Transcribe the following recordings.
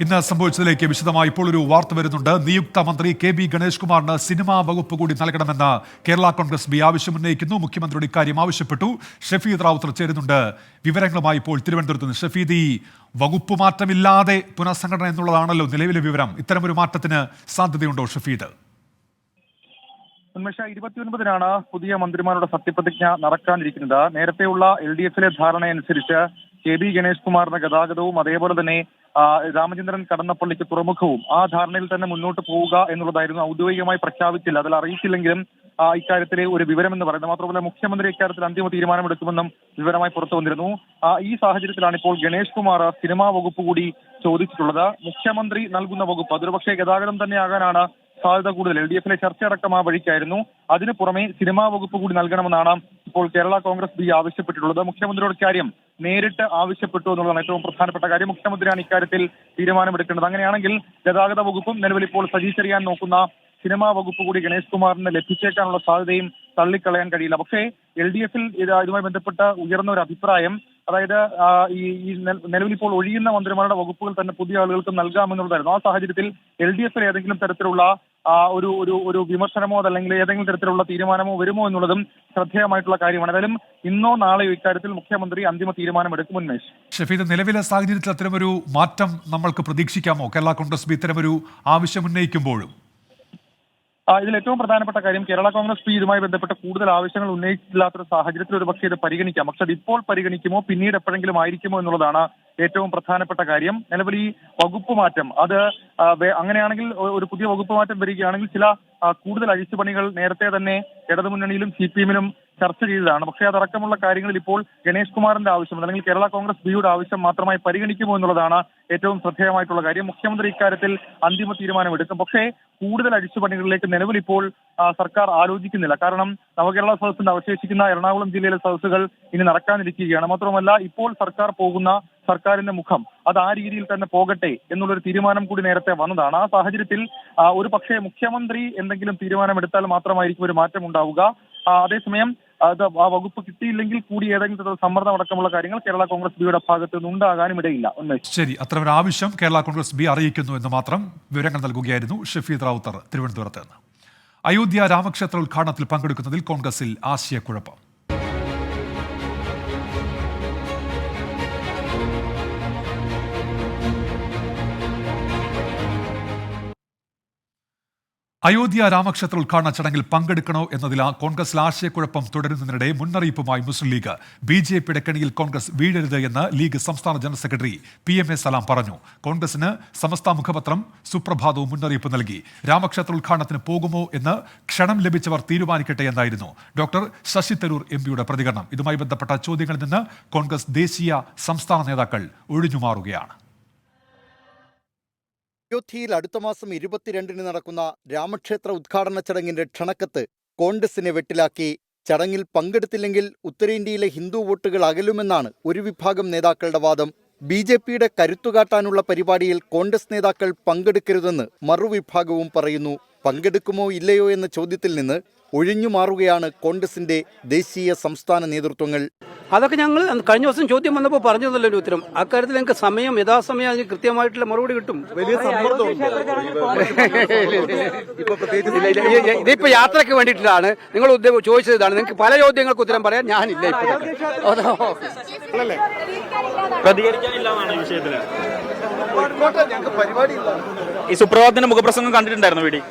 ഇന്ന് സംഭവിച്ചതിലേക്ക് വിശദമായി ഇപ്പോൾ ഒരു വാർത്ത വരുന്നുണ്ട്. നിയുക്ത മന്ത്രി കെ.ബി. ഗണേഷ് കുമാറിന് സിനിമാ വകുപ്പ് കൂടി നൽകണമെന്ന് കേരള കോൺഗ്രസ് ബി ആവശ്യമുന്നയിക്കുന്നു. മുഖ്യമന്ത്രിയുടെ ഇക്കാര്യം ആവശ്യപ്പെട്ടു. ഷഫീദ് റാവുത്തർ ചേരുന്നുണ്ട് വിവരങ്ങളുമായി. ഇപ്പോൾ തിരുവനന്തപുരത്ത് നിന്ന് ഷഫീദ്, ഈ വകുപ്പ് മാറ്റമില്ലാതെ പുനഃസംഘടന എന്നുള്ളതാണല്ലോ നിലവിലെ വിവരം. ഇത്തരമൊരു മാറ്റത്തിന് സാധ്യതയുണ്ടോ ഷഫീദ്? ഉന്മേഷ 29-നാണ് പുതിയ മന്ത്രിമാരുടെ സത്യപ്രതിജ്ഞ നടക്കാനിരിക്കുന്നത്. നേരത്തെയുള്ള LDF-ലെ ധാരണയനുസരിച്ച് കെ.ബി. ഗണേഷ് കുമാറിന്റെ ഗതാഗതവും അതേപോലെ തന്നെ രാമചന്ദ്രൻ കടന്നപ്പള്ളിക്ക് തുറമുഖവും ആ ധാരണയിൽ തന്നെ മുന്നോട്ട് പോവുക എന്നുള്ളതായിരുന്നു. ഔദ്യോഗികമായി പ്രഖ്യാപിച്ചില്ല, അതിൽ അറിയിച്ചില്ലെങ്കിലും ഇക്കാര്യത്തിലെ ഒരു വിവരം എന്ന് പറയുന്നത്. മാത്രമല്ല മുഖ്യമന്ത്രി ഇക്കാര്യത്തിൽ അന്തിമ തീരുമാനമെടുക്കുമെന്നും വിവരമായി പുറത്തു വന്നിരുന്നു. ഈ സാഹചര്യത്തിലാണ് ഇപ്പോൾ ഗണേഷ് കുമാർ സിനിമാ വകുപ്പ് കൂടി ചോദിച്ചിട്ടുള്ളത്. മുഖ്യമന്ത്രി നൽകുന്ന വകുപ്പ് അതൊരു പക്ഷേ ഗതാഗതം തന്നെ ആകാനാണ് സാധ്യത കൂടുതൽ. LDF-ലെ ചർച്ചയടക്കം ആ വഴിക്കായിരുന്നു. അതിനു പുറമെ സിനിമാ വകുപ്പ് കൂടി നൽകണമെന്നാണ് ഇപ്പോൾ കേരള കോൺഗ്രസ് ബി ആവശ്യപ്പെട്ടിട്ടുള്ളത്. മുഖ്യമന്ത്രിയോട് കാര്യം നേരിട്ട് ആവശ്യപ്പെട്ടു എന്നുള്ളതാണ് ഏറ്റവും പ്രധാനപ്പെട്ട കാര്യം. മുഖ്യമന്ത്രിയാണ് ഇക്കാര്യത്തിൽ തീരുമാനമെടുക്കേണ്ടത്. അങ്ങനെയാണെങ്കിൽ ഗതാഗത വകുപ്പും നിലവിൽ ഇപ്പോൾ സജി ചെറിയാൻ നോക്കുന്ന സിനിമാ വകുപ്പ് കൂടി ഗണേഷ് കുമാറിന് ലഭിച്ചേക്കാനുള്ള സാധ്യതയും തള്ളിക്കളയാൻ കഴിയില്ല. പക്ഷേ LDF-ൽ ഇതുമായി ബന്ധപ്പെട്ട ഉയർന്ന ഒരു അഭിപ്രായം, അതായത് ഈ നിലവിൽ ഇപ്പോൾ ഒഴിയുന്ന മന്ത്രിമാരുടെ വകുപ്പുകൾ തന്നെ പുതിയ ആളുകൾക്ക് നൽകാമെന്നുള്ളതായിരുന്നു. ആ സാഹചര്യത്തിൽ LDF-ൽ ഏതെങ്കിലും തരത്തിലുള്ള ഒരു വിമർശനമോ അതല്ലെങ്കിൽ ഏതെങ്കിലും തരത്തിലുള്ള തീരുമാനമോ വരുമോ എന്നുള്ളതും ശ്രദ്ധേയമായിട്ടുള്ള കാര്യമാണ്. ഏതായാലും ഇന്നോ നാളെയോ ഇക്കാര്യത്തിൽ മുഖ്യമന്ത്രി അന്തിമ തീരുമാനമെടുക്കും. ഉന്മേഷ്, ഷഫീദ്, നിലവിലെ സാഹചര്യത്തിൽ അത്തരമൊരു മാറ്റം നമ്മൾക്ക് പ്രതീക്ഷിക്കാമോ കേരള കോൺഗ്രസ് ബി ഇത്തരമൊരു ആവശ്യം ഉന്നയിക്കുമ്പോഴും? ഇതിൽ ഏറ്റവും പ്രധാനപ്പെട്ട കാര്യം, കേരള കോൺഗ്രസ് പി ഇതുമായി ബന്ധപ്പെട്ട കൂടുതൽ ആവശ്യങ്ങൾ ഉന്നയിച്ചിട്ടില്ലാത്തൊരു സാഹചര്യത്തിൽ ഒരു പക്ഷേ ഇത് പരിഗണിക്കാം. പക്ഷെ അത് ഇപ്പോൾ പരിഗണിക്കുമോ പിന്നീട് എപ്പോഴെങ്കിലും ആയിരിക്കുമോ എന്നുള്ളതാണ് ഏറ്റവും പ്രധാനപ്പെട്ട കാര്യം. നിലവിൽ ഈ വകുപ്പ് മാറ്റം അത് അങ്ങനെയാണെങ്കിൽ ഒരു പുതിയ വകുപ്പ് മാറ്റം വരികയാണെങ്കിൽ ചില കൂടുതൽ അഴിച്ചുപണികൾ നേരത്തെ തന്നെ ഇടതുമുന്നണിയിലും CPM-ലും ചർച്ച ചെയ്തതാണ്. പക്ഷേ അതടക്കമുള്ള കാര്യങ്ങളിൽ ഇപ്പോൾ ഗണേഷ് കുമാറിന്റെ ആവശ്യം അല്ലെങ്കിൽ കേരള കോൺഗ്രസ് ബിയുടെ ആവശ്യം മാത്രമായി പരിഗണിക്കുമോ എന്നുള്ളതാണ് ഏറ്റവും ശ്രദ്ധേയമായിട്ടുള്ള കാര്യം. മുഖ്യമന്ത്രി ഇക്കാര്യത്തിൽ അന്തിമ തീരുമാനമെടുക്കും. പക്ഷേ കൂടുതൽ അഴിച്ചുപണികളിലേക്ക് നിലവിൽ ഇപ്പോൾ സർക്കാർ ആലോചിക്കുന്നില്ല. കാരണം നവകേരള സദസ്സിന്റെ അവശേഷിക്കുന്ന എറണാകുളം ജില്ലയിലെ സദസ്സുകൾ ഇനി നടക്കാനിരിക്കുകയാണ്. മാത്രമല്ല ഇപ്പോൾ സർക്കാർ പോകുന്ന സർക്കാരിന്റെ മുഖം അത് ആ രീതിയിൽ തന്നെ പോകട്ടെ എന്നുള്ളൊരു തീരുമാനം കൂടി നേരത്തെ വന്നതാണ്. ആ സാഹചര്യത്തിൽ ഒരു പക്ഷേ മുഖ്യമന്ത്രി എന്തെങ്കിലും തീരുമാനമെടുത്താൽ മാത്രമായിരിക്കും ഒരു മാറ്റം ഉണ്ടാവുക. അതേസമയം അത് ആ വകുപ്പ് കിട്ടിയില്ലെങ്കിൽ കൂടി ഏതെങ്കിലും തരത്തിലുള്ള സമ്മർദ്ദം അടക്കമുള്ള കാര്യങ്ങൾ കേരള കോൺഗ്രസ് ബിയുടെ ഭാഗത്ത് നിന്ന് ഉണ്ടാകാനും ഇടയില്ല. ശരി, അത്തരമൊരു ആവശ്യം കേരള കോൺഗ്രസ് ബി അറിയിക്കുന്നു എന്ന് മാത്രം വിവരങ്ങൾ നൽകുകയായിരുന്നു ഷഫീദ് റാവുത്തർ തിരുവനന്തപുരത്ത് നിന്ന്. അയോധ്യ രാമക്ഷേത്ര ഉദ്ഘാടനത്തിൽ പങ്കെടുക്കുന്നതിൽ കോൺഗ്രസിൽ ആശയക്കുഴപ്പം. അയോധ്യ രാമക്ഷേത്ര ഉദ്ഘാടന ചടങ്ങിൽ പങ്കെടുക്കണോ എന്നതിൽ കോൺഗ്രസിൽ ആശയക്കുഴപ്പം തുടരുന്നതിനിടെ മുന്നറിയിപ്പുമായി മുസ്ലിം ലീഗ്. BJPയുടെ കെണിയിൽ കോൺഗ്രസ് വീഴരുത് എന്ന് ലീഗ് സംസ്ഥാന ജനറൽ സെക്രട്ടറി PMA സലാം പറഞ്ഞു. കോൺഗ്രസിന് സമസ്ത മുഖപത്രം സുപ്രഭാതവും മുന്നറിയിപ്പ് നൽകി. രാമക്ഷേത്ര ഉദ്ഘാടനത്തിന് പോകുമോ എന്ന് ക്ഷണം ലഭിച്ചവർ തീരുമാനിക്കട്ടെ എന്നായിരുന്നു ഡോക്ടർ ശശി തരൂർ MP-യുടെ പ്രതികരണം. ഇതുമായി ബന്ധപ്പെട്ട ചോദ്യങ്ങളിൽ നിന്ന് കോൺഗ്രസ് ദേശീയ സംസ്ഥാന നേതാക്കൾ ഒഴിഞ്ഞുമാറുകയാണ്. അയോധ്യയിൽ അടുത്ത മാസം 22-ന് നടക്കുന്ന രാമക്ഷേത്ര ഉദ്ഘാടന ചടങ്ങിന്റെ ക്ഷണക്കത്ത് കോൺഗ്രസിനെ വെട്ടിലാക്കി. ചടങ്ങിൽ പങ്കെടുത്തില്ലെങ്കിൽ ഉത്തരേന്ത്യയിലെ ഹിന്ദു വോട്ടുകൾ അകലുമെന്നാണ് ഒരു വിഭാഗം നേതാക്കളുടെ വാദം. BJPയുടെ കരുത്തുകാട്ടാനുള്ള പരിപാടിയിൽ കോൺഗ്രസ് നേതാക്കൾ പങ്കെടുക്കരുതെന്ന് മറുവിഭാഗവും പറയുന്നു. പങ്കെടുക്കുമോ ഇല്ലയോ എന്ന ചോദ്യത്തിൽ നിന്ന് ഒഴിഞ്ഞുമാറുകയാണ് കോൺഗ്രസിന്റെ ദേശീയ സംസ്ഥാന നേതൃത്വങ്ങൾ. അതൊക്കെ ഞങ്ങൾ കഴിഞ്ഞ ദിവസം ചോദ്യം വന്നപ്പോൾ പറഞ്ഞതല്ലോ ഒരു ഉത്തരം. അക്കാര്യത്തിൽ ഞങ്ങൾക്ക് യഥാസമയം അതിന് കൃത്യമായിട്ടുള്ള മറുപടി കിട്ടും. ഇതിപ്പോ യാത്രയ്ക്ക് വേണ്ടിയിട്ടാണ് നിങ്ങൾ ചോദിച്ചത്. ഇതാണ് നിങ്ങൾക്ക് പല ചോദ്യങ്ങൾക്ക് ഉത്തരം പറയാൻ ഞാനില്ല. ഈ സുപ്രഭാതത്തിന്റെ മുഖപ്രസംഗം കണ്ടിട്ടുണ്ടായിരുന്നു വീടി.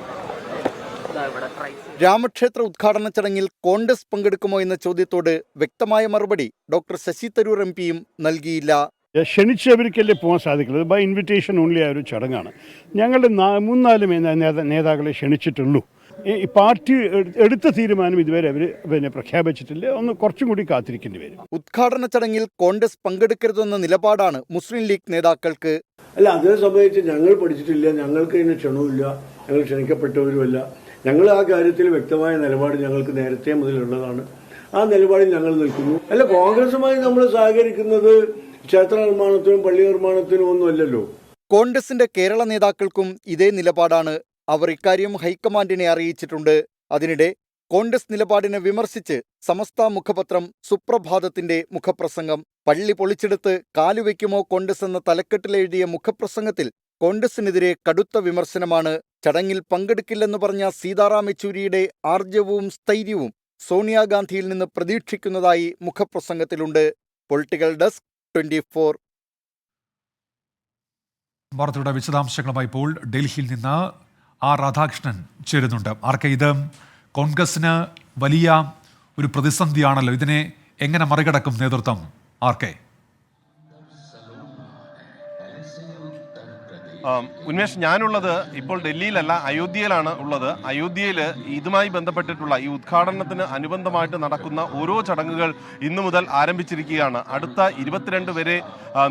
രാമക്ഷേത്ര ഉദ്ഘാടന ചടങ്ങിൽ കോൺഗ്രസ് പങ്കെടുക്കുമോ എന്ന ചോദ്യത്തോട് വ്യക്തമായ മറുപടി ഡോക്ടർ ശശി തരൂർ MP-യും നൽകിയില്ല. ക്ഷണിച്ചവർക്കല്ലേ പോകാൻ സാധിക്കുള്ളത്. ബൈ ഇൻവിറ്റേഷൻ ഓൺലി ആയ ഒരു ചടങ്ങാണ്. ഞങ്ങളുടെ 3-4 നേതാക്കളെ ക്ഷണിച്ചിട്ടുള്ളൂ. ഈ പാർട്ടി എടുത്ത തീരുമാനം ഇതുവരെ അവർ പ്രഖ്യാപിച്ചിട്ടില്ല. ഒന്ന് കുറച്ചും കൂടി കാത്തിരിക്കേണ്ടി വരും. ഉദ്ഘാടന ചടങ്ങിൽ കോൺഗ്രസ് പങ്കെടുക്കരുതെന്ന നിലപാടാണ് മുസ്ലിം ലീഗ് നേതാക്കൾക്ക്. അല്ല, അതേ സമയത്ത് ഞങ്ങൾ പഠിച്ചിട്ടില്ല, ഞങ്ങൾക്ക് ഇതിന് ക്ഷണവുമില്ല, ഞങ്ങൾ ക്ഷണിക്കപ്പെട്ടവരുമല്ല. ഞങ്ങൾ ആ കാര്യത്തിൽ വ്യക്തമായ നിലപാട് ഞങ്ങൾക്ക് നേരത്തെ മുതലുള്ളതാണ്. ആ നിലപാടിൽ ഞങ്ങൾ നിൽക്കുന്നു. അല്ല, കോൺഗ്രസുമായി നമ്മൾ സഹകരിക്കുന്നത് ക്ഷേത്ര നിർമ്മാണത്തിനും പള്ളി നിർമ്മാണത്തിനും ഒന്നും അല്ലല്ലോ. കോൺഗ്രസിന്റെ കേരള നേതാക്കൾക്കും ഇതേ നിലപാടാണ്. അവർ ഇക്കാര്യം ഹൈക്കമാൻഡിനെ അറിയിച്ചിട്ടുണ്ട്. അതിനിടെ കോൺഗ്രസ് നിലപാടിനെ വിമർശിച്ച് സമസ്ത മുഖപത്രം സുപ്രഭാതത്തിന്റെ മുഖപ്രസംഗം. പള്ളി പൊളിച്ചെടുത്ത് കാലുവെക്കുമോ കോൺഗ്രസ് എന്ന തലക്കെട്ടിലെഴുതിയ മുഖപ്രസംഗത്തിൽ കോൺഗ്രസിനെതിരെ കടുത്ത വിമർശനമാണ്. ചടങ്ങിൽ പങ്കെടുക്കില്ലെന്ന് പറഞ്ഞ സീതാറാം യെച്ചൂരിയുടെ ആർജവവും സ്ഥൈര്യവും സോണിയാഗാന്ധിയിൽ നിന്ന് പ്രതീക്ഷിക്കുന്നതായി മുഖപ്രസംഗത്തിലുണ്ട്. Political desk 24. വാർത്തയുടെ വിശദാംശങ്ങളുമായി ഇപ്പോൾ ഡൽഹിയിൽ നിന്ന് രാധാകൃഷ്ണൻ ചേരുന്നുണ്ട്. ഇത് കോൺഗ്രസിന് വലിയ ഒരു പ്രതിസന്ധിയാണല്ലോ. ഇതിനെ എങ്ങനെ മറികടക്കും നേതൃത്വം? ഉന്മേഷ്, ഞാനുള്ളത് ഇപ്പോൾ ഡൽഹിയിലല്ല, അയോധ്യയിലാണ് ഉള്ളത്. അയോധ്യയിൽ ഇതുമായി ബന്ധപ്പെട്ടിട്ടുള്ള ഈ ഉദ്ഘാടനത്തിന് അനുബന്ധമായിട്ട് നടക്കുന്ന ഓരോ ചടങ്ങുകൾ ഇന്നു മുതൽ ആരംഭിച്ചിരിക്കുകയാണ്. അടുത്ത 22 വരെ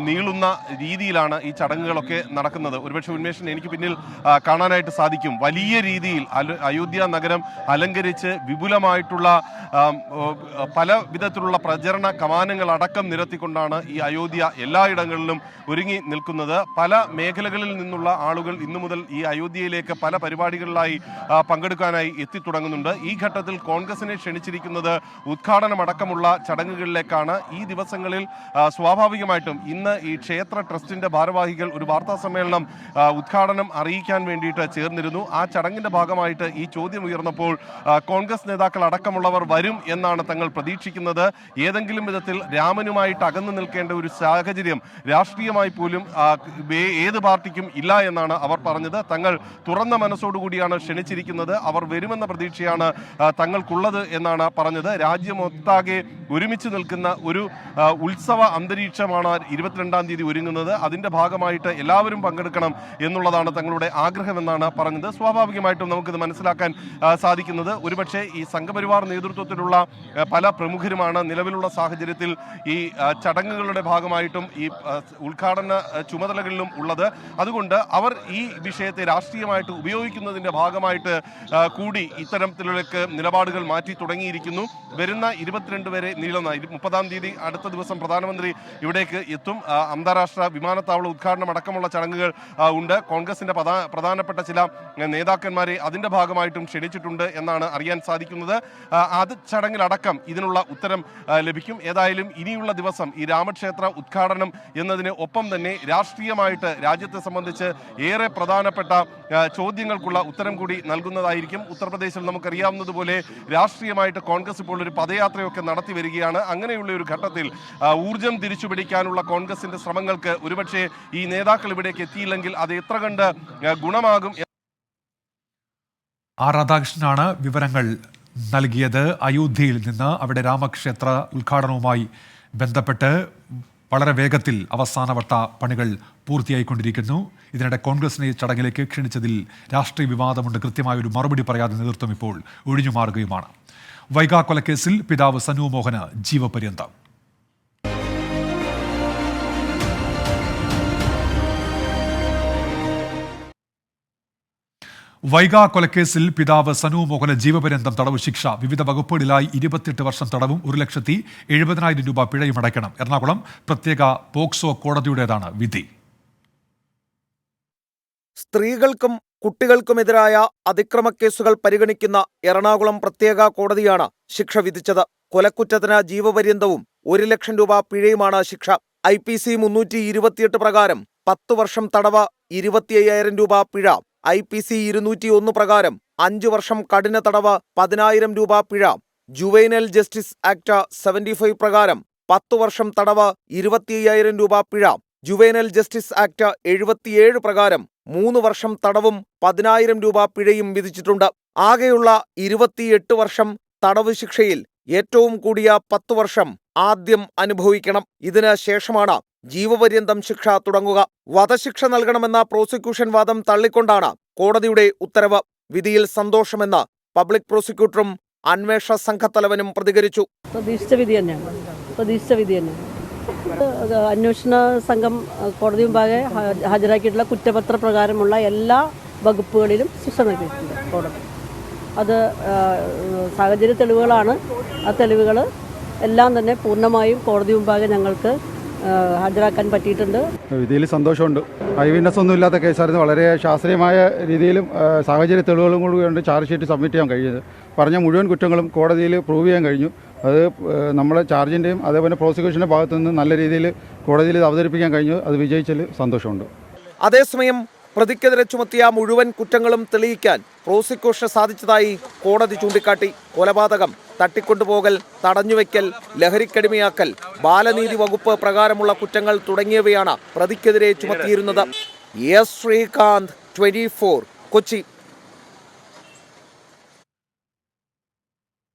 നീളുന്ന രീതിയിലാണ് ഈ ചടങ്ങുകളൊക്കെ നടക്കുന്നത്. ഒരുപക്ഷെ ഉന്മേഷിന് എനിക്ക് പിന്നിൽ കാണാനായിട്ട് സാധിക്കും. വലിയ രീതിയിൽ അയോധ്യ നഗരം അലങ്കരിച്ച് വിപുലമായിട്ടുള്ള പല വിധത്തിലുള്ള പ്രചരണ കമാനങ്ങൾ അടക്കം നിരത്തിക്കൊണ്ടാണ് ഈ അയോധ്യ എല്ലായിടങ്ങളിലും ഒരുങ്ങി നിൽക്കുന്നത്. പല മേഖലകളിൽ നിന്നുള്ള ആളുകൾ ഇന്നു മുതൽ ഈ അയോധ്യയിലേക്ക് പല പരിപാടികളിലായി പങ്കെടുക്കാനായി എത്തിത്തുടങ്ങുന്നുണ്ട്. ഈ ഘട്ടത്തിൽ കോൺഗ്രസിനെ ക്ഷണിച്ചിരിക്കുന്നത് ഉദ്ഘാടനമടക്കമുള്ള ചടങ്ങുകളിലേക്കാണ്. ഈ ദിവസങ്ങളിൽ സ്വാഭാവികമായിട്ടും ഇന്ന് ഈ ക്ഷേത്ര ട്രസ്റ്റിന്റെ ഭാരവാഹികൾ ഒരു വാർത്താ സമ്മേളനം ഉദ്ഘാടനം അറിയിക്കാൻ വേണ്ടിയിട്ട് ചേർന്നിരുന്നു. ആ ചടങ്ങിന്റെ ഭാഗമായിട്ട് ഈ ചോദ്യം ഉയർന്നപ്പോൾ കോൺഗ്രസ് നേതാക്കൾ അടക്കമുള്ളവർ വരും എന്നാണ് തങ്ങൾ പ്രതീക്ഷിക്കുന്നത്. ഏതെങ്കിലും വിധത്തിൽ രാമനുമായിട്ട് അകന്നു നിൽക്കേണ്ട ഒരു സാഹചര്യം രാഷ്ട്രീയമായി പോലും ഏത് പാർട്ടിക്കും ഇല്ല എന്നാണ് അവർ പറഞ്ഞത്. തങ്ങൾ തുറന്ന മനസ്സോടുകൂടിയാണ് ക്ഷണിച്ചിരിക്കുന്നത്. അവർ വരുമെന്ന പ്രതീക്ഷയാണ് തങ്ങൾക്കുള്ളത് എന്നാണ് പറഞ്ഞത്. രാജ്യമൊട്ടാകെ ഒരുമിച്ച് നിൽക്കുന്ന ഒരു ഉത്സവ അന്തരീക്ഷമാണ് 22-ാം തീയതി ഒരുങ്ങുന്നത്. അതിന്റെ ഭാഗമായിട്ട് എല്ലാവരും പങ്കെടുക്കണം എന്നുള്ളതാണ് തങ്ങളുടെ ആഗ്രഹമെന്നാണ് പറഞ്ഞത്. സ്വാഭാവികമായിട്ടും നമുക്കിത് മനസ്സിലാക്കാൻ സാധിക്കുന്നത് ഒരുപക്ഷെ ഈ സംഘപരിവാർ നേതൃത്വത്തിലുള്ള പല പ്രമുഖരുമാണ് നിലവിലുള്ള സാഹചര്യത്തിൽ ഈ ചടങ്ങുകളുടെ ഭാഗമായിട്ടും ഈ ഉദ്ഘാടന ചുമതലകളിലും ഉള്ളത്. അതുകൊണ്ട് അവർ ഈ വിഷയത്തെ രാഷ്ട്രീയമായിട്ട് ഉപയോഗിക്കുന്നതിന്റെ ഭാഗമായിട്ട് കൂടി ഇത്തരത്തിലുള്ള നിലപാടുകൾ മാറ്റി തുടങ്ങിയിരിക്കുന്നു. വരുന്ന 22 വരെ നീളുന്ന 30-ാം തീയതി അടുത്ത ദിവസം പ്രധാനമന്ത്രി ഇവിടേക്ക് എത്തും. അന്താരാഷ്ട്ര വിമാനത്താവള ഉദ്ഘാടനം അടക്കമുള്ള ചടങ്ങുകൾ ഉണ്ട്. കോൺഗ്രസിന്റെ പ്രധാനപ്പെട്ട ചില നേതാക്കന്മാരെ അതിന്റെ ഭാഗമായിട്ടും ക്ഷണിച്ചിട്ടുണ്ട് എന്നാണ് അറിയാൻ സാധിക്കുന്നത്. അത് ചടങ്ങിലടക്കം ഇതിനുള്ള ഉത്തരം ലഭിക്കും. ഏതായാലും ഇനിയുള്ള ദിവസം ഈ രാമക്ഷേത്ര ഉദ്ഘാടനം എന്നതിന് ഒപ്പം തന്നെ രാഷ്ട്രീയമായിട്ട് രാജ്യത്തെ സംബന്ധിച്ച് ഏറെ പ്രധാനപ്പെട്ട ചോദ്യങ്ങൾക്കുള്ള ഉത്തരം കൂടി നൽകുന്നതായിരിക്കും. ഉത്തർപ്രദേശിൽ നമുക്കറിയാവുന്നതുപോലെ രാഷ്ട്രീയമായിട്ട് കോൺഗ്രസ് ഇപ്പോൾ ഒരു പദയാത്രയൊക്കെ നടത്തി വരികയാണ്. അങ്ങനെയുള്ള ഒരു ഘട്ടത്തിൽ ഊർജം തിരിച്ചുപിടിക്കാനുള്ള കോൺഗ്രസിന്റെ ശ്രമങ്ങൾക്ക് ഒരുപക്ഷെ ഈ നേതാക്കൾ ഇവിടേക്ക് എത്തിയില്ലെങ്കിൽ അത് എത്ര കണ്ട് ഗുണമാകും. രാധാകൃഷ്ണനാണ് വിവരങ്ങൾ നൽകിയത്. അയോധ്യയിൽ നിന്ന് അവിടെ രാമക്ഷേത്ര ഉദ്ഘാടനവുമായി ബന്ധപ്പെട്ട് വളരെ വേഗത്തിൽ അവസാനവട്ട പണികൾ പൂർത്തിയായിക്കൊണ്ടിരിക്കുന്നു. ഇതിനിടെ കോൺഗ്രസിനെ ചടങ്ങിലേക്ക് ക്ഷണിച്ചതിൽ രാഷ്ട്രീയ വിവാദമുണ്ട്. കൃത്യമായൊരു മറുപടി പറയാതെ നേതൃത്വം ഇപ്പോൾ ഒഴിഞ്ഞുമാറുകയുമാണ്. വൈഗ കൊലക്കേസിൽ പിതാവ് സനു മോഹന് ജീവപര്യന്തം. വൈഗ കൊലക്കേസിൽ പിതാവ് സനു മോഹന് ജീവപര്യന്തം തടവ് ശിക്ഷ. വിവിധ വകുപ്പുകളിലായി 28 വർഷം തടവും 1,70,70,000 രൂപ പിഴയും അടയ്ക്കണം. എറണാകുളം പ്രത്യേക പോക്സോ കോടതിയുടേതാണ് വിധി. സ്ത്രീകൾക്കും കുട്ടികൾക്കുമെതിരായ അതിക്രമക്കേസുകൾ പരിഗണിക്കുന്ന എറണാകുളം പ്രത്യേക കോടതിയാണ് ശിക്ഷ വിധിച്ചത്. കൊലക്കുറ്റത്തിന് ജീവപര്യന്തവും 1,00,000 രൂപ പിഴയുമാണ് ശിക്ഷ. IPC 328 പ്രകാരം 10 വർഷം തടവ്, 25,000 രൂപ പിഴ. IPC 201 പ്രകാരം 5 വർഷം കഠിന തടവ്, 10,000 രൂപ പിഴ. ജുവൈനൽ ജസ്റ്റിസ് ആക്ട് 75 പ്രകാരം 10 വർഷം തടവ്, 25,000 രൂപ പിഴ. ജുവൈനൽ ജസ്റ്റിസ് ആക്ട് 77 പ്രകാരം 3 വർഷം തടവും 10,000 രൂപ പിഴയും വിധിച്ചിട്ടുണ്ട്. ആകെയുള്ള 28 വർഷം തടവ് ശിക്ഷയിൽ ഏറ്റവും കൂടിയ 10 വർഷം ആദ്യം അനുഭവിക്കണം. ഇതിന് ശേഷമാണ് ജീവപര്യന്തം ശിക്ഷ തുടങ്ങുക. വധശിക്ഷ നൽകണമെന്ന പ്രോസിക്യൂഷൻ വാദം തള്ളിക്കൊണ്ടാണ് കോടതിയുടെ ഉത്തരവ്. വിധിയിൽ സന്തോഷമെന്ന് പബ്ലിക് പ്രോസിക്യൂട്ടറും അന്വേഷണ സംഘത്തലവനും പ്രതികരിച്ചു. പ്രതീക്ഷിച്ച വിധി തന്നെയാണ്. അന്വേഷണ സംഘം കോടതി മുമ്പാകെ ഹാജരാക്കിയിട്ടുള്ള കുറ്റപത്ര പ്രകാരമുള്ള എല്ലാ വകുപ്പുകളിലും ശിക്ഷ നൽകിയിട്ടുണ്ട് കോടതി. അത് സാഹചര്യ തെളിവുകളാണ്. ആ തെളിവുകൾ എല്ലാം തന്നെ പൂർണ്ണമായും കോടതി മുമ്പാകെ ഞങ്ങൾക്ക് ഹാജരാക്കാൻ പറ്റിയിട്ടുണ്ട്. വിധിയിൽ സന്തോഷമുണ്ട്. ഐ വിറ്റ്നസ് ഒന്നും ഇല്ലാത്ത കേസായിരുന്നു. വളരെ ശാസ്ത്രീയമായ രീതിയിലും സാഹചര്യ തെളിവുകളും കൂടി ചാർജ് ഷീറ്റ് സബ്മിറ്റ് ചെയ്യാൻ കഴിഞ്ഞത്. പറഞ്ഞ മുഴുവൻ കുറ്റങ്ങളും കോടതിയിൽ പ്രൂവ് ചെയ്യാൻ കഴിഞ്ഞു. അത് നമ്മുടെ ചാർജിൻ്റെയും അതേപോലെ പ്രോസിക്യൂഷൻ്റെ ഭാഗത്തു നിന്ന് നല്ല രീതിയിൽ കോടതിയിൽ അവതരിപ്പിക്കാൻ കഴിഞ്ഞു. അത് വിജയിച്ചതിൽ സന്തോഷമുണ്ട്. അതേസമയം പ്രതിക്കെതിരെ ചുമത്തിയ മുഴുവൻ കുറ്റങ്ങളും തെളിയിക്കാൻ പ്രോസിക്യൂഷന് സാധിച്ചതായി കോടതി ചൂണ്ടിക്കാട്ടി. കൊലപാതകം, തട്ടിക്കൊണ്ടുപോകൽ, തടഞ്ഞുവെക്കൽ, ലഹരിക്കടിമയാക്കൽ, ബാലനീതി വകുപ്പ് പ്രകാരമുള്ള കുറ്റങ്ങൾ തുടങ്ങിയവയാണ് പ്രതിക്കെതിരെ ചുമത്തിയിരുന്നത്. എസ് ശ്രീകാന്ത്, 24, കൊച്ചി.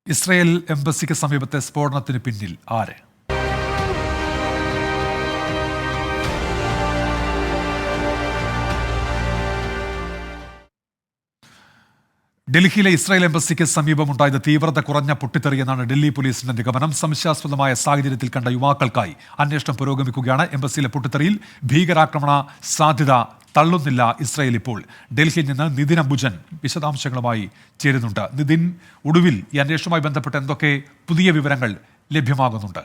ഇസ്രയേൽ എംബസിക്ക് സമീപത്തെ സ്ഫോടനത്തിന് പിന്നിൽ ആര്? ഡൽഹിയിലെ ഇസ്രായേൽ എംബസിക്ക് സമീപമുണ്ടായത് തീവ്രത കുറഞ്ഞ പൊട്ടിത്തെറിയെന്നാണ് ഡൽഹി പോലീസിന്റെ നിഗമനം. സംശയാസ്പദമായ സാഹചര്യത്തിൽ കണ്ട യുവാക്കൾക്കായി അന്വേഷണം പുരോഗമിക്കുകയാണ്. എംബസിയിലെ പൊട്ടിത്തെറിയിൽ ഭീകരാക്രമണ സാധ്യത തള്ളുന്നില്ല ഇസ്രായേൽ ഇപ്പോൾ. ഡൽഹിയിൽ നിന്ന് നിതിൻ അംബുജൻ വിശദാംശങ്ങളുമായി ചേരുന്നുണ്ട്. നിതിൻ, ഒടുവിൽ ഈ അന്വേഷണവുമായി ബന്ധപ്പെട്ട് എന്തൊക്കെ പുതിയ വിവരങ്ങൾ ലഭ്യമാകുന്നുണ്ട്?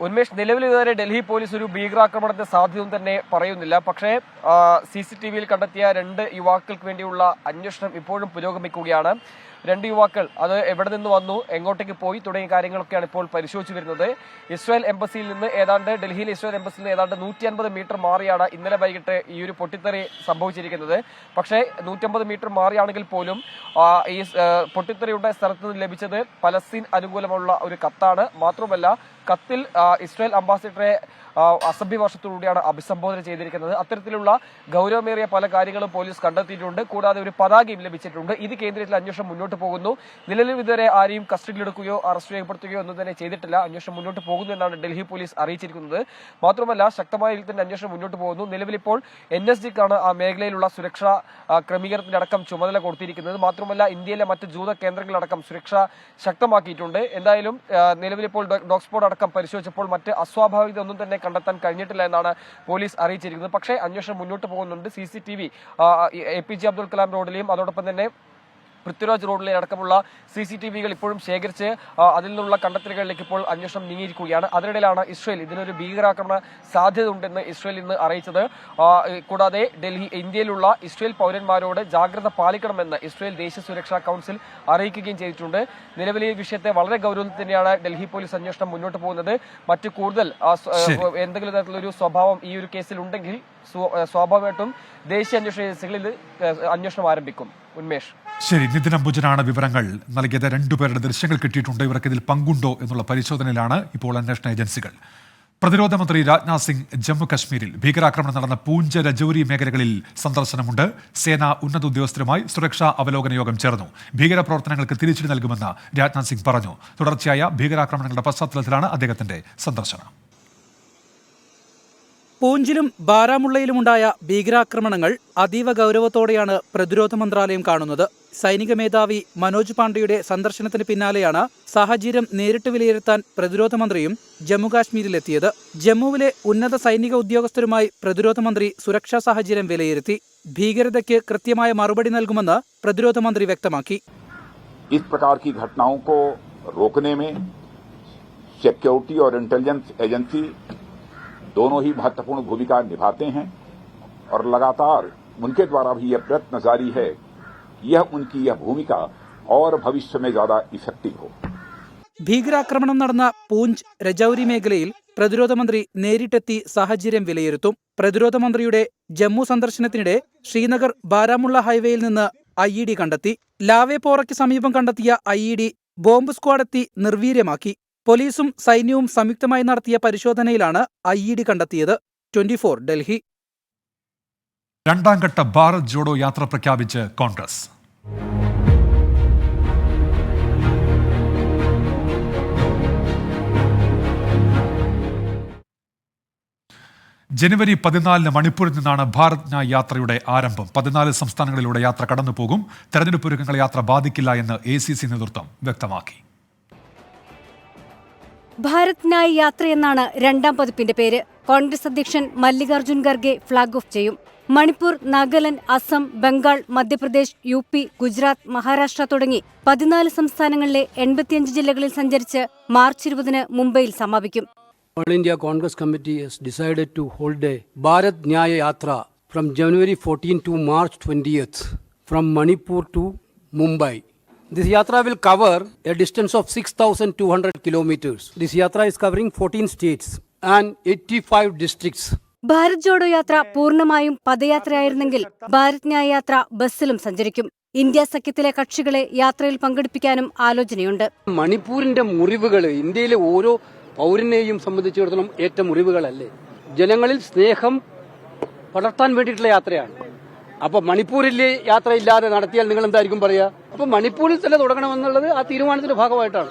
ഉന്മേഷ്, നിലവിൽ ഇതുവരെ ഡൽഹി പോലീസ് ഒരു ഭീകരാക്രമണത്തിന്റെ സാധ്യതയും തന്നെ പറയുന്നില്ല. പക്ഷേ CCTVയിൽ കണ്ടെത്തിയ 2 യുവാക്കൾക്ക് വേണ്ടിയുള്ള അന്വേഷണം ഇപ്പോഴും പുരോഗമിക്കുകയാണ്. 2 യുവാക്കൾ അത് എവിടെ നിന്ന് വന്നു, എങ്ങോട്ടേക്ക് പോയി തുടങ്ങിയ കാര്യങ്ങളൊക്കെയാണ് ഇപ്പോൾ പരിശോധിച്ചു വരുന്നത്. ഇസ്രായേൽ എംബസിയിൽ നിന്ന് ഡൽഹിയിലെ ഇസ്രായേൽ എംബസിയിൽ നിന്ന് ഏതാണ്ട് 150 മീറ്റർ മാറിയാണ് ഇന്നലെ വൈകിട്ട് ഈ ഒരു പൊട്ടിത്തെറി സംഭവിച്ചിരിക്കുന്നത്. പക്ഷേ 150 മീറ്റർ മാറിയാണെങ്കിൽ പോലും ഈ പൊട്ടിത്തെറിയുടെ സ്ഥലത്ത് നിന്ന് ലഭിച്ചത് പലസ്തീൻ അനുകൂലമുള്ള ഒരു കത്താണ്. മാത്രമല്ല, കത്തിൽ ഇസ്രായേൽ അംബാസിഡറെ അസഭ്യഭാഷത്തോടുകൂടിയാണ് അഭിസംബോധന ചെയ്തിരിക്കുന്നത്. അത്തരത്തിലുള്ള ഗൗരവമേറിയ പല കാര്യങ്ങളും പോലീസ് കണ്ടെത്തിയിട്ടുണ്ട്. കൂടാതെ ഒരു പതാകയും ലഭിച്ചിട്ടുണ്ട്. ഇത് കേന്ദ്രത്തിൽ അന്വേഷണം മുന്നോട്ട് പോകുന്നു. നിലവിൽ ഇതുവരെ ആരെയും കസ്റ്റഡിയിലെടുക്കുകയോ അറസ്റ്റ് രേഖപ്പെടുത്തുകയോ ഒന്നും തന്നെ ചെയ്തിട്ടില്ല. അന്വേഷണം മുന്നോട്ട് പോകുന്നു എന്നാണ് ഡൽഹി പോലീസ് അറിയിച്ചിരിക്കുന്നത്. മാത്രമല്ല, ശക്തമായ രീതിയിൽ തന്നെ അന്വേഷണം മുന്നോട്ട് പോകുന്നു. നിലവിലിപ്പോൾ NSGക്കാണ് ആ മേഖലയിലുള്ള സുരക്ഷാ ക്രമീകരണത്തിനടക്കം ചുമതല കൊടുത്തിരിക്കുന്നത്. മാത്രമല്ല, ഇന്ത്യയിലെ മറ്റ് ജൂത കേന്ദ്രങ്ങളിലടക്കം സുരക്ഷ ശക്തമാക്കിയിട്ടുണ്ട്. എന്തായാലും നിലവിലിപ്പോൾ ഡോഗ് സ്പോട്ട് അടക്കം പരിശോധിച്ചപ്പോൾ മറ്റ് അസ്വാഭാവികത ഒന്നും തന്നെ കണ്ടെത്താൻ കഴിഞ്ഞിട്ടില്ല എന്നാണ് പോലീസ് അറിയിച്ചിരിക്കുന്നത്. പക്ഷേ അന്വേഷണം മുന്നോട്ട് പോകുന്നുണ്ട്. CCTV APJ അബ്ദുൽ കലാം റോഡിലെയും അതോടൊപ്പം തന്നെ പൃഥ്വിരാജ് റോഡിലെ അടക്കമുള്ള CCTVകൾ ഇപ്പോഴും ശേഖരിച്ച് അതിൽ നിന്നുള്ള കണ്ടെത്തലുകളിലേക്ക് ഇപ്പോൾ അന്വേഷണം നീങ്ങിയിരിക്കുകയാണ്. അതിനിടയിലാണ് ഇസ്രായേൽ ഇതിനൊരു ഭീകരാക്രമണ സാധ്യത ഉണ്ടെന്ന് ഇസ്രായേൽ ഇന്ന് അറിയിച്ചത്. കൂടാതെ ഇന്ത്യയിലുള്ള ഇസ്രായേൽ പൗരന്മാരോട് ജാഗ്രത പാലിക്കണമെന്ന് ഇസ്രായേൽ ദേശീയ സുരക്ഷാ കൗൺസിൽ അറിയിക്കുകയും ചെയ്തിട്ടുണ്ട്. നിലവിൽ ഈ വിഷയത്തെ വളരെ ഗൗരവത്തിൽ തന്നെയാണ് ഡൽഹി പോലീസ് അന്വേഷണം മുന്നോട്ട് പോകുന്നത്. മറ്റു കൂടുതൽ എന്തെങ്കിലും തരത്തിലൊരു സ്വഭാവം ഈ ഒരു കേസിൽ ഉണ്ടെങ്കിൽ സ്വാഭാവികമായിട്ടും ദേശീയ അന്വേഷണ ഏജൻസികളിൽ അന്വേഷണം ആരംഭിക്കും. ഉന്മേഷ്. ശരി, നിതിൻ അംബുജനാണ് വിവരങ്ങൾ നൽകിയത്. 2 പേരുടെ ദൃശ്യങ്ങൾ കിട്ടിയിട്ടുണ്ട്. ഇവർക്ക് ഇതിൽ പങ്കുണ്ടോ എന്നുള്ള പരിശോധനയിലാണ് ഇപ്പോൾ അന്വേഷണ ഏജൻസികൾ. പ്രതിരോധ മന്ത്രി രാജ്നാഥ് സിംഗ് ജമ്മു കശ്മീരിൽ ഭീകരാക്രമണം നടന്ന പൂഞ്ച് രജൌരി മേഖലകളിൽ സന്ദർശനമുണ്ട്. സേന ഉന്നത ഉദ്യോഗസ്ഥരുമായി സുരക്ഷാ അവലോകന യോഗം ചേർന്നു. ഭീകരപ്രവർത്തനങ്ങൾക്ക് തിരിച്ചടി നൽകുമെന്ന് രാജ്നാഥ് സിംഗ് പറഞ്ഞു. തുടർച്ചയായ ഭീകരാക്രമണങ്ങളുടെ പശ്ചാത്തലത്തിലാണ് അദ്ദേഹത്തിന്റെ സന്ദർശനം. പൂഞ്ചിലും ബാരാമുള്ളയിലുമുണ്ടായ ഭീകരാക്രമണങ്ങൾ അതീവ ഗൗരവത്തോടെയാണ് പ്രതിരോധ മന്ത്രാലയം കാണുന്നത്. സൈനിക മേധാവി മനോജ് പാണ്ഡെയുടെ സന്ദർശനത്തിന് പിന്നാലെയാണ് സാഹചര്യം നേരിട്ട് വിലയിരുത്താൻ പ്രതിരോധ മന്ത്രിയും ജമ്മുകാശ്മീരിലെത്തിയത്. ജമ്മുവിലെ ഉന്നത സൈനിക ഉദ്യോഗസ്ഥരുമായി പ്രതിരോധ മന്ത്രി സുരക്ഷാ സാഹചര്യം വിലയിരുത്തി. ഭീകരതയ്ക്ക് കൃത്യമായ മറുപടി നൽകുമെന്ന് പ്രതിരോധ മന്ത്രി വ്യക്തമാക്കി. इस प्रकार की घटनाओं को रोकने में सिक्योरिटी और इंटेलिजेंस एजेंसी दोनों ही महत्वपूर्ण भूमिका निभाते हैं और लगातार उनके द्वारा भी यह प्रयत्न जारी है यह उनकी यह भूमिका और भविष्य में ज्यादा इफेक्टिव हो. ഭീകരാക്രമണം നടന്ന പൂഞ്ച് രജൌരി മേഖലയിൽ പ്രതിരോധ മന്ത്രി നേരിട്ടെത്തി സാഹചര്യം വിലയിരുത്തും. പ്രതിരോധ മന്ത്രിയുടെ ജമ്മു സന്ദർശനത്തിനിടെ ശ്രീനഗർ ബാരാമുള്ള ഹൈവേയിൽ നിന്ന് IED കണ്ടെത്തി. ലാവേപോറയ്ക്ക് സമീപം കണ്ടെത്തിയ IED ബോംബ് സ്ക്വാഡെത്തി നിർവീര്യമാക്കി. പോലീസും സൈന്യവും സംയുക്തമായി നടത്തിയ പരിശോധനയിലാണ് IED കണ്ടെത്തിയത്. 24 ഡൽഹി. 2ാം ഘട്ട ഭാരത് ജോഡോ യാത്ര പ്രഖ്യാപിച്ച് കോൺഗ്രസ്. ജനുവരി 14 മണിപ്പൂരിൽ നിന്നാണ് ഭാരത് ന്യായ് യാത്രയുടെ ആരംഭം. 14 സംസ്ഥാനങ്ങളിലൂടെ യാത്ര കടന്നുപോകും. തെരഞ്ഞെടുപ്പ് ഒരുക്കങ്ങളെ യാത്ര ബാധിക്കില്ല എന്ന് ACC നേതൃത്വം വ്യക്തമാക്കി. ഭാരത് ന്യായ് യാത്രയെന്നാണ് 2ാം പതിപ്പിന്റെ പേര്. കോൺഗ്രസ് അധ്യക്ഷൻ മല്ലികാർജ്ജുൻ ഖർഗെ ഫ്ളാഗ് ഓഫ് ചെയ്യും. മണിപ്പൂർ, നാഗാലാൻഡ്, അസം, ബംഗാൾ, മധ്യപ്രദേശ്, UP, ഗുജറാത്ത്, മഹാരാഷ്ട്ര തുടങ്ങി 14 സംസ്ഥാനങ്ങളിലെ 85 ജില്ലകളിൽ സഞ്ചരിച്ച് മാർച്ച് 20 മുംബൈയിൽ സമാപിക്കും. All India Congress Committee has decided to hold a Bharat Nyaya Yatra from January 14 to March 20th from Manipur to Mumbai. This yatra will cover a distance of 6,200 kilometers. This yatra is covering 14 states and 85 districts. Bharat Jodo യാത്ര പൂർണ്ണമായും പദയാത്രയായിരുന്നെങ്കിൽ ഭാരത് ന്യായ് യാത്ര ബസ്സിലും സഞ്ചരിക്കും. India സഖ്യത്തിലെ കക്ഷികളെ യാത്രയിൽ പങ്കെടുപ്പിക്കാനും ആലോചനയുണ്ട്. മണിപ്പൂരിന്റെ മുറിവുകൾ ഇന്ത്യയിലെ ഓരോ പൗരനെയും സംബന്ധിച്ചിടത്തോളം ഏറ്റ മുറിവുകളല്ലേ. ജനങ്ങളിൽ സ്നേഹം പടർത്താൻ വേണ്ടിയിട്ടുള്ള യാത്രയാണ്. അപ്പൊ മണിപ്പൂരിലെ യാത്ര ഇല്ലാതെ നടത്തിയാൽ നിങ്ങൾ എന്തായിരിക്കും പറയാ? അപ്പൊ മണിപ്പൂരിൽ തന്നെ തുടങ്ങണമെന്നുള്ളത് ആ തീരുമാനത്തിന്റെ ഭാഗമായിട്ടാണ്.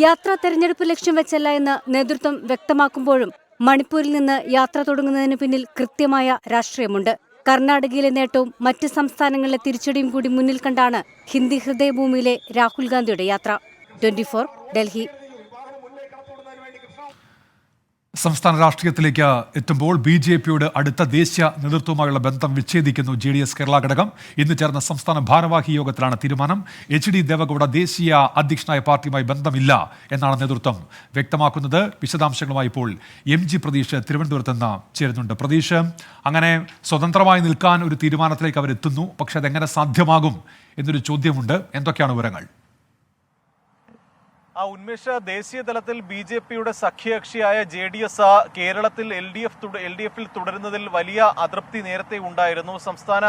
യാത്രാ തെരഞ്ഞെടുപ്പ് ലക്ഷ്യം വെച്ചല്ല എന്ന് നേതൃത്വം വ്യക്തമാക്കുമ്പോഴും മണിപ്പൂരിൽ നിന്ന് യാത്ര തുടങ്ങുന്നതിന് പിന്നിൽ കൃത്യമായ രാഷ്ട്രീയമുണ്ട്. കർണാടകയിലെ നേട്ടവും മറ്റ് സംസ്ഥാനങ്ങളിലെ തിരിച്ചടിയും കൂടി മുന്നിൽ കണ്ടാണ് ഹിന്ദി ഹൃദയഭൂമിയിലെ രാഹുൽ ഗാന്ധിയുടെ യാത്ര. 24 ഡൽഹി. സംസ്ഥാന രാഷ്ട്രീയത്തിലേക്ക് എത്തുമ്പോൾ BJPയോട് അടുത്ത ദേശീയ നേതൃത്വവുമായുള്ള ബന്ധം വിച്ഛേദിക്കുന്നു JDS കേരള ഘടകം. ഇന്ന് ചേർന്ന സംസ്ഥാന ഭാരവാഹി യോഗത്തിലാണ് തീരുമാനം. HD ദേവഗൌഡ ദേശീയ അധ്യക്ഷനായ പാർട്ടിയുമായി ബന്ധമില്ല എന്നാണ് നേതൃത്വം വ്യക്തമാക്കുന്നത്. വിശദാംശങ്ങളുമായി ഇപ്പോൾ MG പ്രതീഷ് തിരുവനന്തപുരത്ത് നിന്ന് ചേരുന്നുണ്ട്. പ്രതീഷ്, അങ്ങനെ സ്വതന്ത്രമായി നിൽക്കാൻ ഒരു തീരുമാനത്തിലേക്ക് അവരെത്തുന്നു, പക്ഷെ അതെങ്ങനെ സാധ്യമാകും എന്നൊരു ചോദ്യമുണ്ട്. എന്തൊക്കെയാണ് വിവരങ്ങൾ? ഉന്മേഷ, ദേശീയ തലത്തിൽ BJPയുടെ സഖ്യകക്ഷിയായ JDS കേരളത്തിൽ LDFൽ തുടരുന്നതിൽ വലിയ അതൃപ്തി നേരത്തെ ഉണ്ടായിരുന്നു. സംസ്ഥാന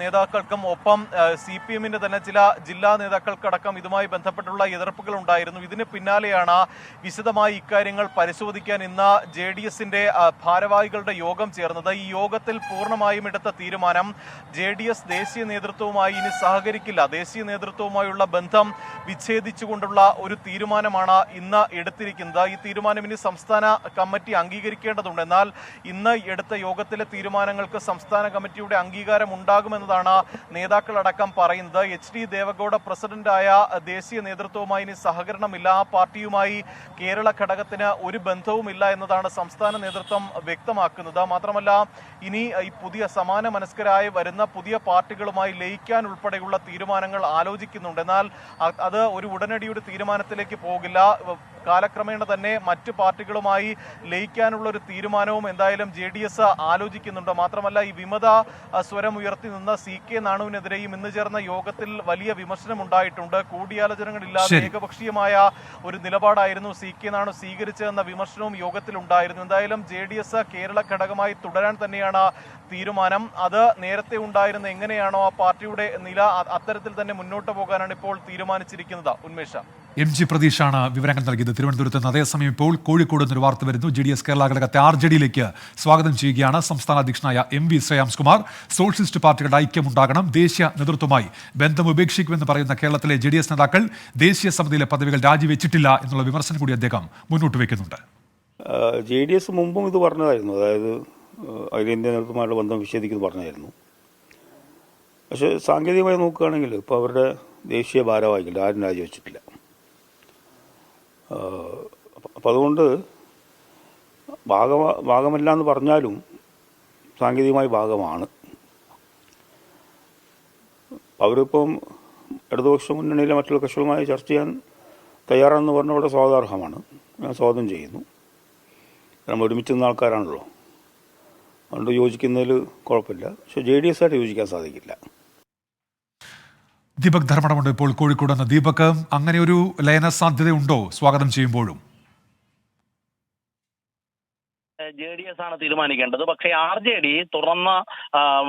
നേതാക്കൾക്കും ഒപ്പം CPMന്റെ തന്നെ ചില ജില്ലാ നേതാക്കൾക്കടക്കം ഇതുമായി ബന്ധപ്പെട്ടുള്ള എതിർപ്പുകൾ ഉണ്ടായിരുന്നു. ഇതിന് പിന്നാലെയാണ് വിശദമായി ഇക്കാര്യങ്ങൾ പരിശോധിക്കാൻ ഇന്ന് JDSന്റെ ഭാരവാഹികളുടെ യോഗം ചേർന്നത്. ഈ യോഗത്തിൽ പൂർണ്ണമായും എടുത്ത തീരുമാനം JDS ദേശീയ നേതൃത്വവുമായി ഇനി സഹകരിക്കില്ല, ദേശീയ നേതൃത്വവുമായുള്ള ബന്ധം വിച്ഛേദിച്ചു കൊണ്ടുള്ള ഒരു തീരുമാനമാണ് ഇന്ന് എടുത്തിരിക്കുന്നത്. ഈ തീരുമാനം ഇനി സംസ്ഥാന കമ്മിറ്റി അംഗീകരിക്കേണ്ടതുണ്ട്. എന്നാൽ ഇന്ന് എടുത്ത യോഗത്തിലെ തീരുമാനങ്ങൾക്ക് സംസ്ഥാന കമ്മിറ്റിയുടെ അംഗീകാരം ഉണ്ടാകുമെന്നതാണ് നേതാക്കളടക്കം പറയുന്നത്. HD ദേവഗൌഡ പ്രസിഡന്റായ ദേശീയ നേതൃത്വവുമായി ഇനി സഹകരണമില്ല, ആ പാർട്ടിയുമായി കേരള ഘടകത്തിന് ഒരു ബന്ധവുമില്ല എന്നതാണ് സംസ്ഥാന നേതൃത്വം വ്യക്തമാക്കുന്നത്. മാത്രമല്ല, ഇനി ഈ പുതിയ സമാന മനസ്കരായി വരുന്ന പുതിയ പാർട്ടികളുമായി ലയിക്കാൻ ഉൾപ്പെടെയുള്ള തീരുമാനങ്ങൾ ആലോചിക്കുന്നുണ്ട്. എന്നാൽ അത് ഒരു ഉടനടിയുടെ തീരുമാനത്തിലേക്ക് പോകില്ല. കാലക്രമേണ തന്നെ മറ്റു പാർട്ടികളുമായി ലയിക്കാനുള്ള ഒരു തീരുമാനവും എന്തായാലും JDS ആലോചിക്കുന്നുണ്ട്. മാത്രമല്ല, ഈ വിമത സ്വരം ഉയർത്തി നിന്ന CK നാണുവിനെതിരെയും ഇന്ന് ചേർന്ന യോഗത്തിൽ വലിയ വിമർശനം ഉണ്ടായിട്ടുണ്ട്. കൂടിയാലോചനകളില്ലാതെ ഏകപക്ഷീയമായ ഒരു നിലപാടായിരുന്നു CK നാണു സ്വീകരിച്ചതെന്ന വിമർശനവും യോഗത്തിൽ ഉണ്ടായിരുന്നു. എന്തായാലും JDS കേരള ഘടകമായി തുടരാൻ തന്നെയാണ് തീരുമാനം. അത് നേരത്തെ ഉണ്ടായിരുന്ന എങ്ങനെയാണോ ആ പാർട്ടിയുടെ നില, അത്തരത്തിൽ തന്നെ മുന്നോട്ട് പോകാനാണ് ഇപ്പോൾ തീരുമാനിച്ചിരിക്കുന്നത്. ഉന്മേഷ, MG പ്രതീഷാണ് വിവരങ്ങൾ നൽകിയത് തിരുവനന്തപുരത്ത് നിന്ന്. അതേസമയം ഇപ്പോൾ കോഴിക്കോട് നിന്നൊരു വാർത്ത വരുന്നു. JDS കേരള ഘടകത്തെ RJDയിലേക്ക് സ്വാഗതം ചെയ്യുകയാണ് സംസ്ഥാന അധ്യക്ഷനായ MV ശ്രേയാംസ് കുമാർ. സോഷ്യലിസ്റ്റ് പാർട്ടികളുടെ ഐക്യമുണ്ടാകണം, ദേശീയ നേതൃത്വമായി ബന്ധം ഉപേക്ഷിക്കുമെന്ന് പറയുന്ന കേരളത്തിലെ JDS നേതാക്കൾ ദേശീയ സമിതിയിലെ പദവികൾ രാജിവെച്ചിട്ടില്ല എന്നുള്ള വിമർശനം കൂടി അദ്ദേഹം മുന്നോട്ട് വയ്ക്കുന്നുണ്ട്. JDS മുമ്പും ഇത് പറഞ്ഞതായിരുന്നു, അതായത് അഖിലേന്ത്യാ നേതൃത്വമായുള്ള ബന്ധം വിച്ഛേദിക്കുന്നു പറഞ്ഞായിരുന്നു. പക്ഷേ സാങ്കേതികമായി നോക്കുകയാണെങ്കിൽ ഇപ്പോൾ അവരുടെ ദേശീയ ഭാരവാഹികൾ ആരും രാജിവെച്ചിട്ടില്ല. അപ്പം അതുകൊണ്ട് ഭാഗമല്ല എന്ന് പറഞ്ഞാലും സാങ്കേതികമായി ഭാഗമാണ്. അവരിപ്പം ഇടതുപക്ഷ മുന്നണിയിലെ മറ്റുള്ള കക്ഷികളുമായി ചർച്ച ചെയ്യാൻ തയ്യാറാണെന്ന് പറഞ്ഞാൽ അവിടെ സ്വാഗതാർഹമാണ്. ഞാൻ സ്വാഗതം ചെയ്യുന്നു. നമ്മൾ ഒരുമിച്ച് നിന്ന ആൾക്കാരാണല്ലോ, അതുകൊണ്ട് യോജിക്കുന്നതിൽ കുഴപ്പമില്ല. പക്ഷേ JDS ആയിട്ട് യോജിക്കാൻ സാധിക്കില്ല. ദീപക് ധർമ്മടമുണ്ട് ഇപ്പോൾ കോഴിക്കോട് നിന്ന്. ദീപക്, അങ്ങനെ ഒരു ലയന സാധ്യതയുണ്ടോ സ്വാഗതം ചെയ്യുമ്പോഴും? JDS ആണ് തീരുമാനിക്കേണ്ടത്. പക്ഷേ RJD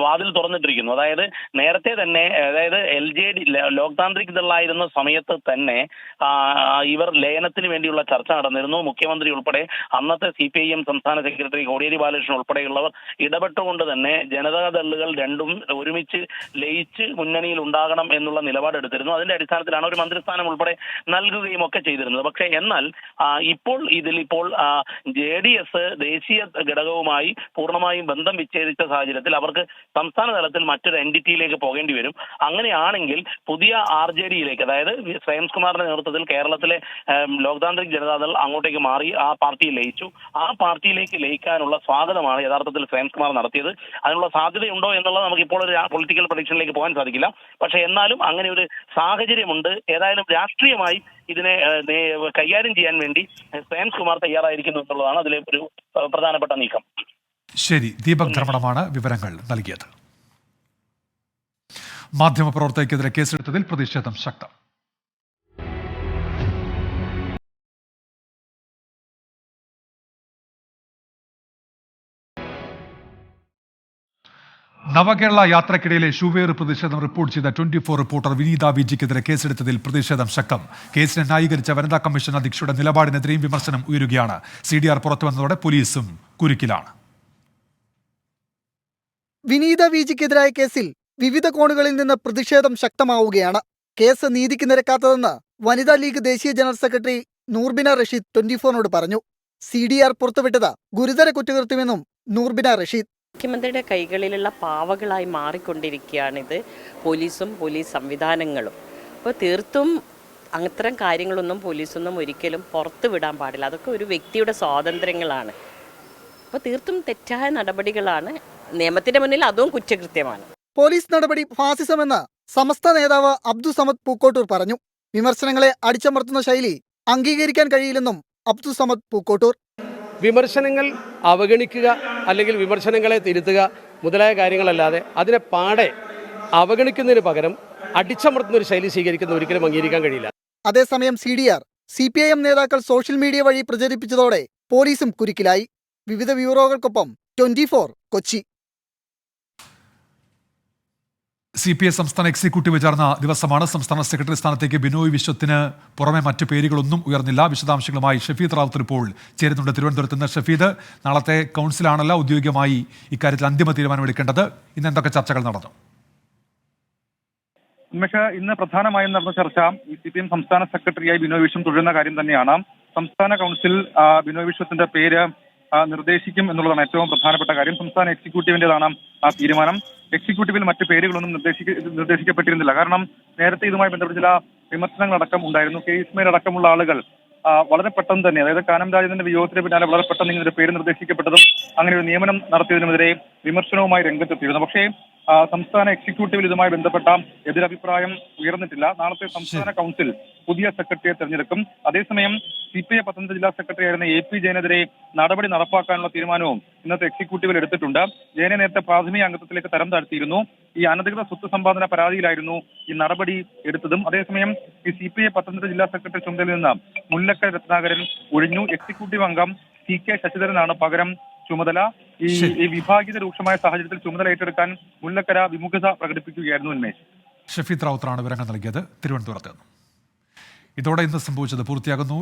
വാതിൽ തുറന്നിട്ടിരിക്കുന്നു. അതായത് നേരത്തെ തന്നെ, അതായത് LJD ലോക് താന്ത്രിക് ദളായിരുന്ന സമയത്ത് തന്നെ ഇവർ ലയനത്തിന് വേണ്ടിയുള്ള ചർച്ച നടന്നിരുന്നു. മുഖ്യമന്ത്രി ഉൾപ്പെടെ അന്നത്തെ CPIM സംസ്ഥാന സെക്രട്ടറി കോടിയേരി ബാലകൃഷ്ണൻ ഉൾപ്പെടെയുള്ളവർ ഇടപെട്ടുകൊണ്ട് തന്നെ ജനതാദളുകൾ രണ്ടും ഒരുമിച്ച് ലയിച്ച് മുന്നണിയിൽ ഉണ്ടാകണം എന്നുള്ള നിലപാടെടുത്തിരുന്നു. അതിന്റെ അടിസ്ഥാനത്തിലാണ് ഒരു മന്ത്രിസ്ഥാനം ഉൾപ്പെടെ നൽകുകയും ഒക്കെ ചെയ്തിരുന്നത്. പക്ഷേ എന്നാൽ ഇപ്പോൾ JDS ദേശീയ ഘടകവുമായി പൂർണ്ണമായും ബന്ധം വിച്ഛേദിച്ച സാഹചര്യത്തിൽ അവർക്ക് സംസ്ഥാന തലത്തിൽ മറ്റൊരു എൻറ്റിറ്റിയിലേക്ക് പോകേണ്ടി വരും. അങ്ങനെയാണെങ്കിൽ പുതിയ RJDയിലേക്ക്, അതായത് ശ്രേയാംസ് കുമാറിന്റെ നേതൃത്വത്തിൽ കേരളത്തിലെ ലോക് താന്ത്രിക് ജനതാദൾ അങ്ങോട്ടേക്ക് മാറി ആ പാർട്ടിയിൽ ലയിച്ചു. ആ പാർട്ടിയിലേക്ക് ലയിക്കാനുള്ള സ്വാഗതമാണ് യഥാർത്ഥത്തിൽ ശ്രേയാംസ് കുമാർ നടത്തിയത്. അതിനുള്ള സാധ്യതയുണ്ടോ എന്നുള്ളത് നമുക്ക് ഇപ്പോൾ ഒരു പൊളിറ്റിക്കൽ പ്രഡിക്ഷനിലേക്ക് പോകാൻ സാധിക്കില്ല. പക്ഷേ എന്നാലും അങ്ങനെ ഒരു സാഹചര്യമുണ്ട്. ഏതായാലും രാഷ്ട്രീയമായി ഇതിനെ കൈകാര്യം ചെയ്യാൻ വേണ്ടി ശ്രേയാംസ് കുമാർ തയ്യാറായിരിക്കുന്നു എന്നുള്ളതാണ് അതിലെ ഒരു പ്രധാനപ്പെട്ട നീക്കം. ശരി, ദീപക് ധർമ്മടമാണ് വിവരങ്ങൾ നൽകിയത്. മാധ്യമപ്രവർത്തകർക്കെതിരെ കേസെടുത്തതിൽ പ്രതിഷേധം ശക്തം. നവകേരള യാത്രക്കിടയിലെ ഷൂവേർ പ്രതിഷേധം റിപ്പോർട്ട് ചെയ്ത 24 റിപ്പോർട്ടർ വിനീത വിജിക്കെതിരെ കേസെടുത്തതിൽ പ്രതിഷേധം ശക്തം. കേസിനെ ന്യായീകരിച്ച വനിതാ കമ്മീഷൻ അധ്യക്ഷയുടെ നിലപാടിനെതിരെയും വിമർശനം ഉയരുകയാണ്. CDR പുറത്തുവന്നതോടെ പോലീസും കുരുക്കിലാണ്. വിനീത വിജിക്കെതിരായ കേസിൽ വിവിധ കോണുകളിൽ നിന്ന് പ്രതിഷേധം ശക്തമാവുകയാണ്. കേസ് നീതിക്ക് നിരക്കാത്തതെന്ന് വനിതാ ലീഗ് ദേശീയ ജനറൽ സെക്രട്ടറി നൂർബിന റഷീദ് 24നോട് പറഞ്ഞു. CDR പുറത്തുവിട്ടത് ഗുരുതര കുറ്റകൃത്യമെന്നും നൂർബിന റഷീദ്. മുഖ്യമന്ത്രിയുടെ കൈകളിലുള്ള പാവകളായി മാറിക്കൊണ്ടിരിക്കുകയാണിത് പോലീസും പോലീസ് സംവിധാനങ്ങളും. അപ്പോൾ തീർത്തും അത്തരം കാര്യങ്ങളൊന്നും പോലീസൊന്നും ഒരിക്കലും പുറത്തു വിടാൻ പാടില്ല. അതൊക്കെ ഒരു വ്യക്തിയുടെ സ്വാതന്ത്ര്യങ്ങളാണ്. അപ്പോൾ തീർത്തും തെറ്റായ നടപടികളാണ്. നിയമത്തിന്റെ മുന്നിൽ അതും കുറ്റകൃത്യമാണ്. പോലീസ് നടപടി ഫാസിസമെന്ന് സമസ്ത നേതാവ് അബ്ദു സമദ് പൂക്കോട്ടൂർ പറഞ്ഞു. വിമർശനങ്ങളെ അടിച്ചമർത്തുന്ന ശൈലി അംഗീകരിക്കാൻ കഴിയില്ലെന്നും അബ്ദു സമദ് പൂക്കോട്ടൂർ. വിമർശനങ്ങൾ അവഗണിക്കുക അല്ലെങ്കിൽ വിമർശനങ്ങളെ തിരുത്തുക മുതലായ കാര്യങ്ങളല്ലാതെ അതിനെ പാടെ അവഗണിക്കുന്നതിന് പകരം അടിച്ചമർത്തുന്ന ഒരു ശൈലി സ്വീകരിക്കുന്ന ഒരിക്കലും അംഗീകരിക്കാൻ കഴിയില്ല. അതേസമയം CDR CPIM നേതാക്കൾ സോഷ്യൽ മീഡിയ വഴി പ്രചരിപ്പിച്ചതോടെ പോലീസും കുരുക്കിലായി. വിവിധ ബ്യൂറോകൾക്കൊപ്പം 24 കൊച്ചി. CPI സംസ്ഥാന എക്സിക്യൂട്ടീവ് ചേർന്ന ദിവസമാണ്. സംസ്ഥാന സെക്രട്ടറി സ്ഥാനത്തേക്ക് ബിനോയ് വിശ്വത്തിന് പുറമെ മറ്റു പേരുകളൊന്നും ഉയർന്നില്ല. വിശദാംശങ്ങളുമായി ഷഫീദ് റാവുത്തർ ഇപ്പോൾ ചേരുന്നുണ്ട് തിരുവനന്തപുരത്ത് നിന്ന്. ഷഫീദ്, നാളത്തെ കൗൺസിലാണല്ലോ ഔദ്യോഗികമായി ഇക്കാര്യത്തിൽ അന്തിമ തീരുമാനമെടുക്കേണ്ടത്. ഇന്ന് എന്തൊക്കെ ചർച്ചകൾ നടന്നു? ഇന്ന് പ്രധാനമായും നടന്ന ചർച്ച CPIM സംസ്ഥാന സെക്രട്ടറിയായി ബിനോയ് വിശ്വം തുടരുന്ന കാര്യം തന്നെയാണ്. സംസ്ഥാന കൗൺസിൽ ബിനോയ് വിശ്വത്തിന്റെ പേര് നിർദ്ദേശിക്കും എന്നുള്ളതാണ് ഏറ്റവും പ്രധാനപ്പെട്ട കാര്യം. സംസ്ഥാന എക്സിക്യൂട്ടീവിന്റേതാണ് ആ തീരുമാനം. എക്സിക്യൂട്ടീവിൽ മറ്റു പേരുകളൊന്നും നിർദ്ദേശിക്കപ്പെട്ടിരുന്നില്ല. കാരണം നേരത്തെ ഇതുമായി ബന്ധപ്പെട്ട ചില വിമർശനങ്ങളടക്കം ഉണ്ടായിരുന്നു. കേസ്മേൽ അടക്കമുള്ള ആളുകൾ വളരെ പെട്ടെന്ന് തന്നെ, അതായത് കാനം രാജേന്ദ്രന്റെ വിയോഗത്തിന് പിന്നാലെ വളരെ പെട്ടെന്ന് ഇങ്ങനെ ഒരു പേര് നിർദ്ദേശിക്കപ്പെട്ടതും അങ്ങനെ ഒരു നിയമനം നടത്തിയതിനുമെതിരെ വിമർശനവുമായി രംഗത്തെത്തിയിരുന്നു. പക്ഷേ സംസ്ഥാന എക്സിക്യൂട്ടീവിൽ ഇതുമായി ബന്ധപ്പെട്ട എതിരഭിപ്രായം ഉയർന്നിട്ടില്ല. നാളത്തെ സംസ്ഥാന കൗൺസിൽ പുതിയ സെക്രട്ടറിയെ തെരഞ്ഞെടുക്കും. അതേസമയം CPI പത്തനംതിട്ട ജില്ലാ സെക്രട്ടറി ആയിരുന്ന AP ജയനെതിരെ നടപടി നടപ്പാക്കാനുള്ള തീരുമാനവും ഇന്നത്തെ എക്സിക്യൂട്ടീവിൽ എടുത്തിട്ടുണ്ട്. ജയനെ നേരത്തെ പ്രാഥമിക അംഗത്വത്തിലേക്ക് തരം താഴ്ത്തിയിരുന്നു. ഈ അനധികൃത സ്വത്ത് സമ്പാദന പരാതിയിലായിരുന്നു ഈ നടപടി എടുത്തതും. അതേസമയം ഈ CPI പത്തനംതിട്ട ജില്ലാ സെക്രട്ടറി ചുമതലയിൽ നിന്ന് മുല്ലക്കര രത്നാകരൻ ഒഴിഞ്ഞു. എക്സിക്യൂട്ടീവ് അംഗം CK ശശിധരനാണ് പകരം ചുമതല. ഈ വിഭാഗീയത രൂക്ഷമായ സാഹചര്യത്തിൽ ചുമതല ഏറ്റെടുക്കാൻ മുല്ലക്കര വിമുഖത പ്രകടിപ്പിക്കുകയായിരുന്നു. ഉന്മേഷ്. ഷഫീദ് റാവുത്തറാണ് വിവരങ്ങൾ നൽകിയത് തിരുവനന്തപുരത്ത് നിന്ന്. ഇതോടെ ഇന്ന് സംഭവിച്ചത് പൂർത്തിയാകുന്നു.